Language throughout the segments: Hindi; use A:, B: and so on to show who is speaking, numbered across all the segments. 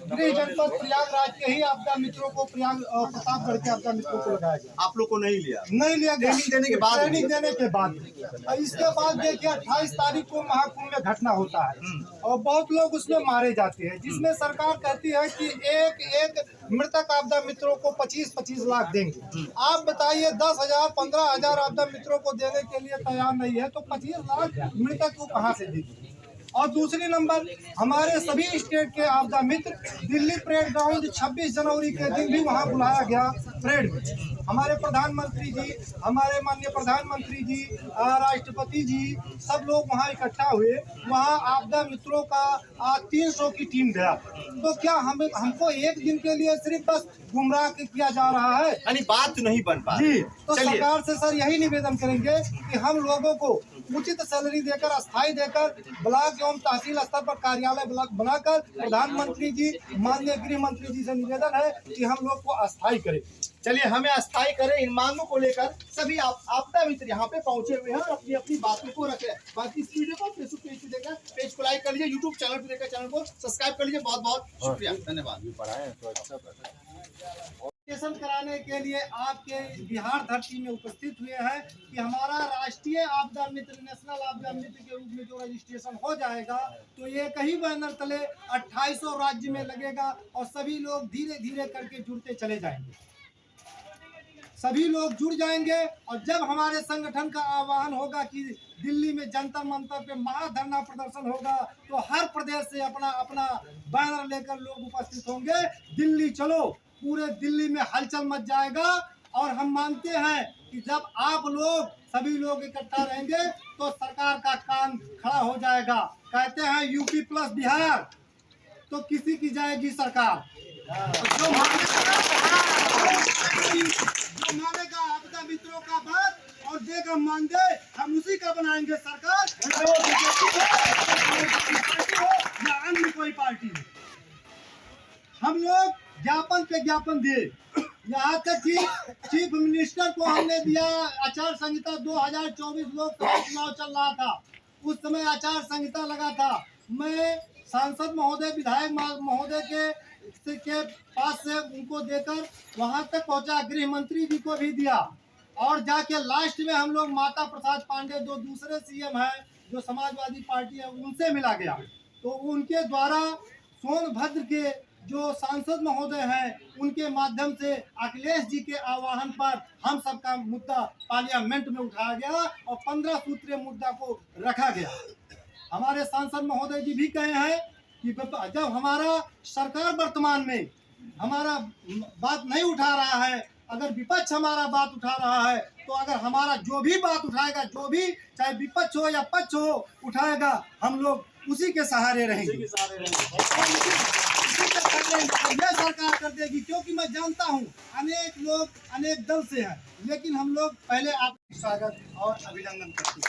A: गृह जनपद प्रयागराज के ही आपदा मित्रों को प्रतापगढ़ के आपदा मित्रों को लगाया गया।
B: आप लोग को नहीं लिया
A: गया
B: ट्रेनिंग देने के बाद
A: इसके बाद देखिए 28 तारीख को महाकुंभ में घटना होता है और बहुत लोग उसमें मारे जाते हैं, जिसमें सरकार कहती है कि एक एक मृतक आपदा मित्रों को 25-25 लाख देंगे। आप बताइए 10,000 15,000 आपदा मित्रों को देने के लिए तैयार नहीं है तो 25 लाख मृतक को कहाँ से देंगे। और दूसरी नंबर, हमारे सभी स्टेट के आपदा मित्र दिल्ली परेड ग्राउंड 26 जनवरी के दिन भी वहां बुलाया गया परेड में। हमारे प्रधानमंत्री जी, हमारे माननीय प्रधानमंत्री जी, राष्ट्रपति जी, सब लोग वहां इकट्ठा हुए। वहां आपदा मित्रों का 300 की टीम गया। तो क्या हमको एक दिन के लिए सिर्फ बस गुमराह किया जा रहा है?
B: यानी बात नहीं बन पा
A: जी। तो सरकार से सर यही निवेदन करेंगे कि हम लोगों को उचित सैलरी देकर, अस्थायी देकर, ब्लॉक एवं तहसील स्तर पर कार्यालय बनाकर प्रधानमंत्री जी, माननीय गृह मंत्री जी से निवेदन है कि हम लोग को अस्थायी करें।
B: चलिए, हमें अस्थायी करें। इन मांगों को लेकर सभी आपदा मित्र यहाँ पे पहुंचे हुए हैं और अपनी अपनी बातों को रखे। बाकी इस वीडियो को फेसबुक पेज पे देखकर पेज को लाइक कर लीजिए, यूट्यूब चैनल पे देखकर चैनल को सब्सक्राइब कर लीजिए। बहुत बहुत शुक्रिया, धन्यवाद।
A: कराने के लिए आपके बिहार धरती में उपस्थित हुए हैं कि हमारा राष्ट्रीय आपदा मित्र, नेशनल आपदा मित्र के रूप में जो रजिस्ट्रेशन हो जाएगा तो ये कहीं बैनर तले 2800 राज्य में लगेगा और सभी लोग धीरे धीरे करके जुड़ते चले जाएंगे। सभी लोग जुड़ जाएंगे और जब हमारे संगठन का आह्वान होगा कि दिल्ली में जंतर मंतर पे महाधरना प्रदर्शन होगा तो हर प्रदेश से अपना अपना बैनर लेकर लोग उपस्थित होंगे। दिल्ली चलो, पूरे दिल्ली में हलचल मच जाएगा। और हम मानते हैं कि जब आप लोग सभी लोग इकट्ठा रहेंगे तो सरकार का कान खड़ा हो जाएगा। कहते हैं यूपी प्लस बिहार तो किसी की जाएगी सरकार। जो मानेगा आपदा मित्रों का बात और देगा मानदेय, हम उसी का बनाएंगे सरकार, या अन्य कोई पार्टी हो। हम लोग ज्ञापन पे ज्ञापन दिए, यहाँ तक कि चीफ मिनिस्टर को हमने दिया। आचार संहिता 2024 लोकसभा चुनाव चल रहा था, उस समय आचार संहिता लगा था। मैं सांसद महोदय, विधायक महोदय के पास से उनको देकर वहां तक पहुंचा, गृह मंत्री जी को भी दिया और जाके लास्ट में हम लोग माता प्रसाद पांडे जो दूसरे सीएम हैं, जो समाजवादी पार्टी है, उनसे मिला गया। तो उनके द्वारा सोनभद्र के जो सांसद महोदय हैं उनके माध्यम से अखिलेश जी के आह्वान पर हम सबका मुद्दा पार्लियामेंट में उठाया गया और 15 सूत्रीय मुद्दा को रखा गया। हमारे सांसद महोदय जी भी कहे हैं कि जब हमारा सरकार वर्तमान में हमारा बात नहीं उठा रहा है, अगर विपक्ष हमारा बात उठा रहा है तो अगर हमारा जो भी बात उठाएगा, जो भी चाहे विपक्ष हो या पक्ष हो उठाएगा, हम लोग उसी के सहारे रहेंगे। यह सरकार कर देगी, क्योंकि मैं जानता हूँ अनेक लोग अनेक दल से हैं, लेकिन हम लोग पहले आपका स्वागत और अभिनंदन करते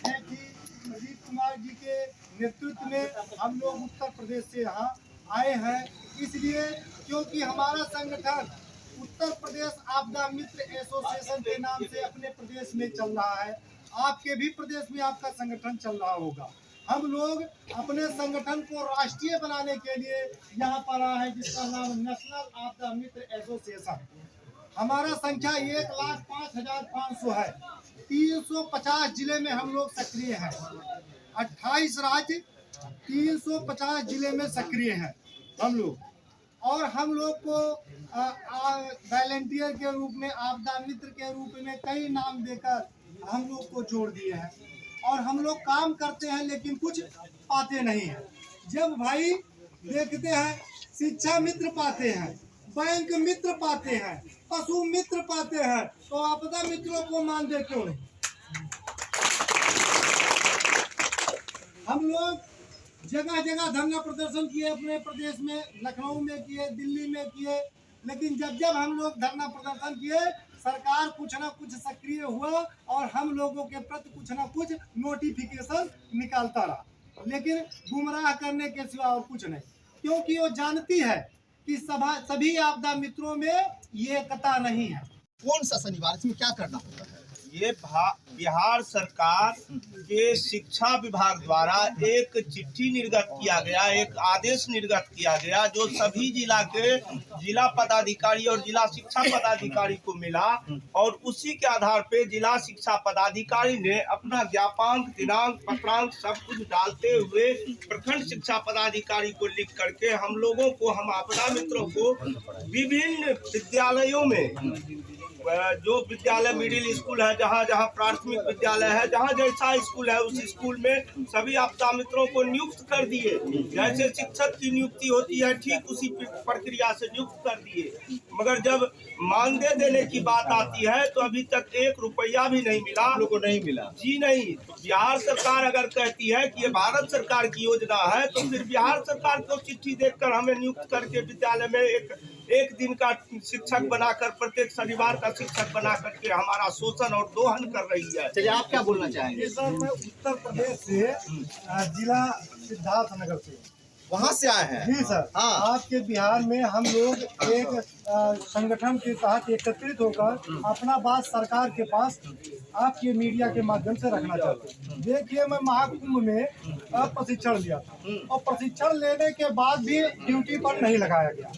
A: हैं कि प्रदीप कुमार जी के नेतृत्व में हम लोग उत्तर प्रदेश से यहाँ आए हैं। इसलिए क्योंकि हमारा संगठन उत्तर प्रदेश आपदा मित्र एसोसिएशन के नाम से अपने प्रदेश में चल रहा है। आपके भी प्रदेश में आपका संगठन चल रहा होगा। हम लोग अपने संगठन को राष्ट्रीय बनाने के लिए यहाँ पर आए हैं, जिसका नाम नेशनल आपदा मित्र एसोसिएशन। हमारा संख्या 1,05,500 है। 350 जिले में हम लोग सक्रिय हैं। 28 राज्य 350 जिले में सक्रिय हैं हम लोग। और हम लोग को वॉलंटियर के रूप में, आपदा मित्र के रूप में कई नाम देकर हम लोग को जोड़ दिए हैं। और हम लोग काम करते हैं लेकिन कुछ पाते नहीं हैं। जब भाई देखते हैं शिक्षा मित्र पाते हैं, बैंक मित्र पाते हैं, पशु मित्र पाते हैं, तो आपदा मित्रों को मानदेय क्यों नहीं? हम लोग जगह जगह धरना प्रदर्शन किए, अपने प्रदेश में लखनऊ में किए, दिल्ली में किए, लेकिन जब हम लोग धरना प्रदर्शन किए सरकार कुछ ना कुछ सक्रिय हुआ और हम लोगों के प्रति कुछ ना कुछ नोटिफिकेशन निकालता रहा, लेकिन गुमराह करने के सिवा और कुछ नहीं। क्योंकि वो जानती है कि सभी आपदा मित्रों में ये एकता नहीं है।
B: कौन सा शनिवार, इसमें क्या करना होता है?
C: ये बिहार सरकार के शिक्षा विभाग द्वारा एक चिट्ठी निर्गत किया गया, एक आदेश निर्गत किया गया जो सभी जिला के जिला पदाधिकारी और जिला शिक्षा पदाधिकारी को मिला, और उसी के आधार पे जिला शिक्षा पदाधिकारी ने अपना ज्ञापांक, दिनांक, पत्रांक सब कुछ डालते हुए प्रखंड शिक्षा पदाधिकारी को लिख करके हम लोगों को, हम आपदा मित्रों को विभिन्न विद्यालयों में, जो विद्यालय मिडिल स्कूल है, जहाँ जहाँ प्राथमिक विद्यालय है, जहाँ जैसा स्कूल है उस स्कूल में सभी आपदा मित्रों को नियुक्त कर दिए। जैसे शिक्षक की नियुक्ति होती है ठीक उसी प्रक्रिया से नियुक्त कर दिए। मगर जब मानदेय देने की बात आती है तो अभी तक 1 रुपया भी नहीं मिला, हम लोग को नहीं मिला जी नहीं। तो बिहार सरकार अगर कहती है कि ये भारत सरकार की योजना है तो फिर बिहार सरकार को चिट्ठी देकर हमें नियुक्त करके विद्यालय में एक दिन का शिक्षक बनाकर, प्रत्येक शनिवार का शिक्षक बना करके हमारा शोषण और दोहन कर रही है।
B: चलिए, आप क्या बोलना चाहेंगे?
A: सर, मैं उत्तर प्रदेश से जिला सिद्धार्थनगर से,
B: वहाँ से आए हैं?
A: जी सर।
B: हाँ।
A: आपके बिहार में हम लोग एक संगठन के तहत एकत्रित होकर अपना बात सरकार के पास आपके मीडिया के माध्यम से रखना चाहते हैं। देखिए, मैं महाकुंभ में प्रशिक्षण लिया था और प्रशिक्षण लेने के बाद भी ड्यूटी पर नहीं लगाया गया।